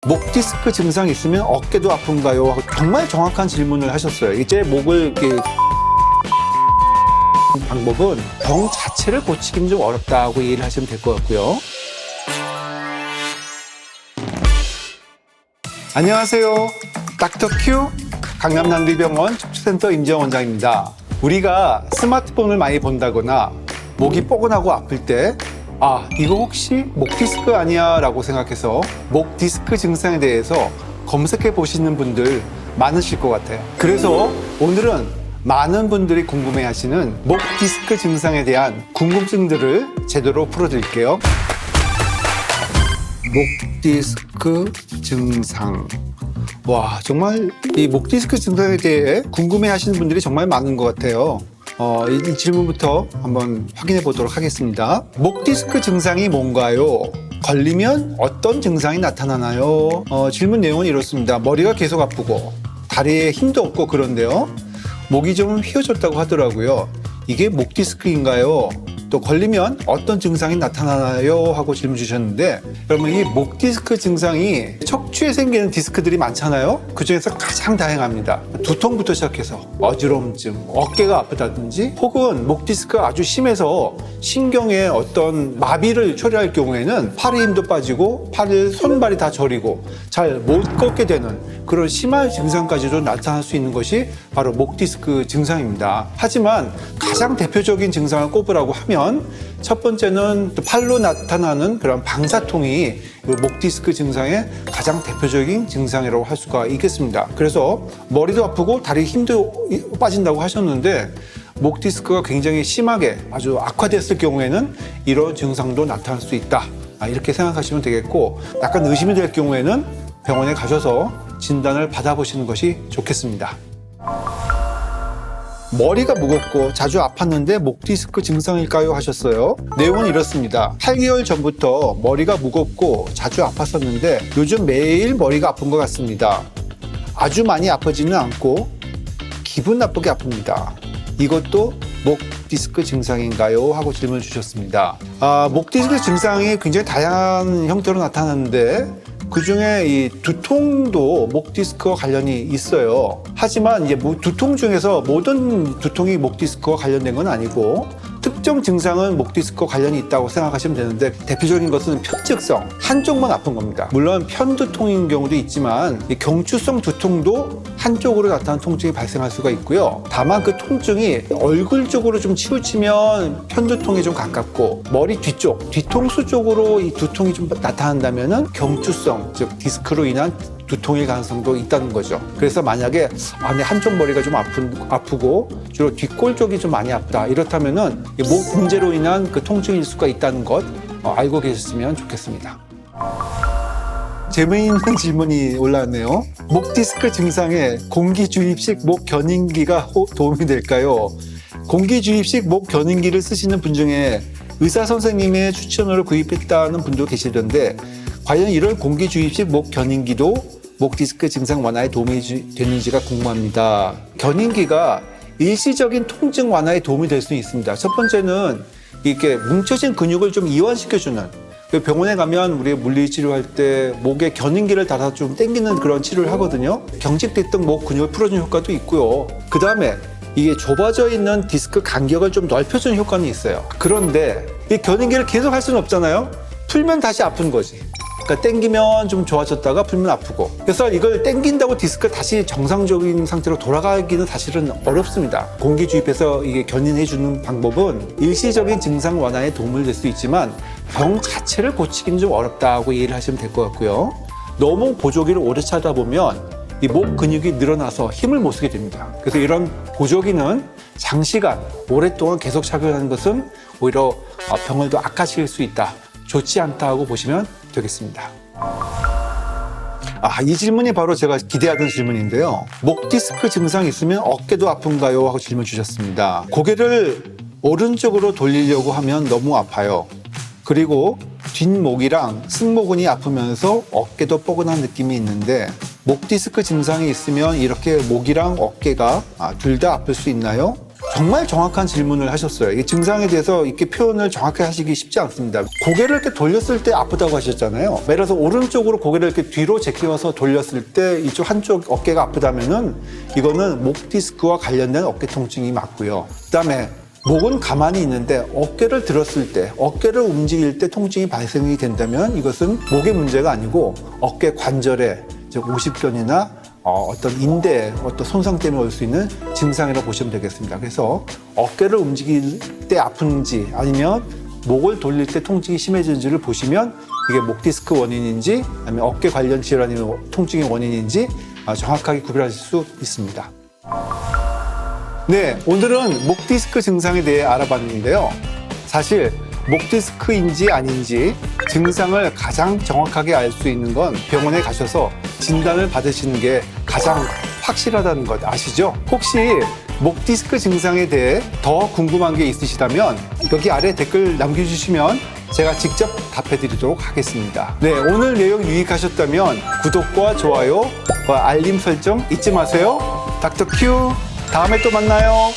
목 디스크 증상이 있으면 어깨도 아픈가요? 정말 정확한 질문을 하셨어요. 이제 목을 이렇게 방법은 병 자체를 고치기는 좀 어렵다고 이해를 하시면 될 것 같고요. 안녕하세요. 닥터 큐 강남난비병원 척추센터 임지영 원장입니다. 우리가 스마트폰을 많이 본다거나 목이 뻐근하고 아플 때 이거 혹시 목 디스크 아니야? 라고 생각해서 목 디스크 증상에 대해서 검색해 보시는 분들 많으실 것 같아요. 그래서 오늘은 많은 분들이 궁금해 하시는 목 디스크 증상에 대한 궁금증들을 제대로 풀어드릴게요. 목 디스크 증상. 와, 정말 이 목 디스크 증상에 대해 궁금해 하시는 분들이 정말 많은 것 같아요. 이 질문부터 한번 확인해 보도록 하겠습니다. 목 디스크 증상이 뭔가요? 걸리면 어떤 증상이 나타나나요? 질문 내용은 이렇습니다. 머리가 계속 아프고 다리에 힘도 없고 그런데요. 목이 좀 휘어졌다고 하더라고요. 이게 목 디스크인가요? 또 걸리면 어떤 증상이 나타나나요? 하고 질문 주셨는데, 여러분 이 목 디스크 증상이 척추에 생기는 디스크들이 많잖아요. 그 중에서 가장 다양합니다. 두통부터 시작해서 어지러움증, 어깨가 아프다든지, 혹은 목 디스크가 아주 심해서 신경에 어떤 마비를 초래할 경우에는 팔의 힘도 빠지고 손발이 다 저리고 잘 못 걷게 되는 그런 심한 증상까지도 나타날 수 있는 것이 바로 목 디스크 증상입니다. 하지만 가장 대표적인 증상을 꼽으라고 하면 첫 번째는 팔로 나타나는 그런 방사통이 목 디스크 증상의 가장 대표적인 증상이라고 할 수가 있겠습니다. 그래서 머리도 아프고 다리 힘도 빠진다고 하셨는데, 목 디스크가 굉장히 심하게 아주 악화됐을 경우에는 이런 증상도 나타날 수 있다. 이렇게 생각하시면 되겠고, 약간 의심이 될 경우에는 병원에 가셔서 진단을 받아보시는 것이 좋겠습니다. 머리가 무겁고 자주 아팠는데 목 디스크 증상일까요? 하셨어요. 내용은 이렇습니다. 8개월 전부터 머리가 무겁고 자주 아팠었는데 요즘 매일 머리가 아픈 것 같습니다. 아주 많이 아프지는 않고 기분 나쁘게 아픕니다. 이것도 목 디스크 증상인가요? 하고 질문을 주셨습니다. 목 디스크 증상이 굉장히 다양한 형태로 나타나는데 그 중에 이 두통도 목 디스크와 관련이 있어요. 하지만 이제 두통 중에서 모든 두통이 목 디스크와 관련된 건 아니고, 특정 증상은 목 디스크와 관련이 있다고 생각하시면 되는데, 대표적인 것은 편측성, 한쪽만 아픈 겁니다. 물론 편두통인 경우도 있지만 이 경추성 두통도 한쪽으로 나타나는 통증이 발생할 수가 있고요. 다만 그 통증이 얼굴 쪽으로 좀 치우치면 편두통에 좀 가깝고, 머리 뒤쪽, 뒤통수 쪽으로 이 두통이 좀 나타난다면은 경추성, 즉 디스크로 인한 두통일 가능성도 있다는 거죠. 그래서 만약에 내 한쪽 머리가 좀 아프고 주로 뒷골 쪽이 좀 많이 아프다, 이렇다면은 목 문제로 인한 그 통증일 수가 있다는 것 알고 계셨으면 좋겠습니다. 재미있는 질문이 올라왔네요. 목 디스크 증상에 공기 주입식 목 견인기가 도움이 될까요? 공기 주입식 목 견인기를 쓰시는 분 중에 의사 선생님의 추천으로 구입했다는 분도 계시던데, 과연 이런 공기 주입식 목 견인기도 목 디스크 증상 완화에 도움이 되는지가 궁금합니다. 견인기가 일시적인 통증 완화에 도움이 될 수 있습니다. 첫 번째는 이렇게 뭉쳐진 근육을 좀 이완시켜주는, 병원에 가면 우리 물리치료할 때 목에 견인기를 달아서 좀 당기는 그런 치료를 하거든요. 경직됐던 목 근육을 풀어주는 효과도 있고요. 그 다음에 이게 좁아져 있는 디스크 간격을 좀 넓혀주는 효과는 있어요. 그런데 이 견인기를 계속 할 수는 없잖아요. 풀면 다시 아픈 거지. 그러니까 당기면 좀 좋아졌다가 풀면 아프고, 그래서 이걸 당긴다고 디스크가 다시 정상적인 상태로 돌아가기는 사실은 어렵습니다. 공기 주입해서 이게 견인해주는 방법은 일시적인 증상 완화에 도움을 줄 수 있지만 병 자체를 고치기는 좀 어렵다고 이해를 하시면 될 것 같고요. 너무 보조기를 오래 차다 보면 이 목 근육이 늘어나서 힘을 못 쓰게 됩니다. 그래서 이런 보조기는 장시간 오랫동안 계속 착용하는 것은 오히려 병을 더 악화시킬 수 있다, 좋지 않다고 보시면 되겠습니다. 이 질문이 바로 제가 기대하던 질문인데요. 목 디스크 증상이 있으면 어깨도 아픈가요? 하고 질문 주셨습니다. 고개를 오른쪽으로 돌리려고 하면 너무 아파요. 그리고 뒷목이랑 승모근이 아프면서 어깨도 뻐근한 느낌이 있는데, 목 디스크 증상이 있으면 이렇게 목이랑 어깨가 둘 다 아플 수 있나요? 정말 정확한 질문을 하셨어요. 이 증상에 대해서 이렇게 표현을 정확하게 하시기 쉽지 않습니다. 고개를 이렇게 돌렸을 때 아프다고 하셨잖아요. 예를 들어서 오른쪽으로 고개를 이렇게 뒤로 제끼어서 돌렸을 때 이쪽 한쪽 어깨가 아프다면은 이거는 목 디스크와 관련된 어깨 통증이 맞고요. 그다음에 목은 가만히 있는데 어깨를 들었을 때, 어깨를 움직일 때 통증이 발생이 된다면 이것은 목의 문제가 아니고 어깨 관절에, 즉 오십견이나 어떤 인대에 어떤 손상 때문에 올 수 있는 증상이라고 보시면 되겠습니다. 그래서 어깨를 움직일 때 아픈지 아니면 목을 돌릴 때 통증이 심해지는지를 보시면 이게 목 디스크 원인인지 아니면 어깨 관련 질환의 통증의 원인인지 정확하게 구별하실 수 있습니다. 네, 오늘은 목 디스크 증상에 대해 알아봤는데요. 사실 목 디스크인지 아닌지 증상을 가장 정확하게 알 수 있는 건 병원에 가셔서 진단을 받으시는 게 가장 확실하다는 것 아시죠? 혹시 목 디스크 증상에 대해 더 궁금한 게 있으시다면 여기 아래 댓글 남겨주시면 제가 직접 답해드리도록 하겠습니다. 네, 오늘 내용 유익하셨다면 구독과 좋아요, 알림 설정 잊지 마세요. 닥터 큐, 다음에 또 만나요.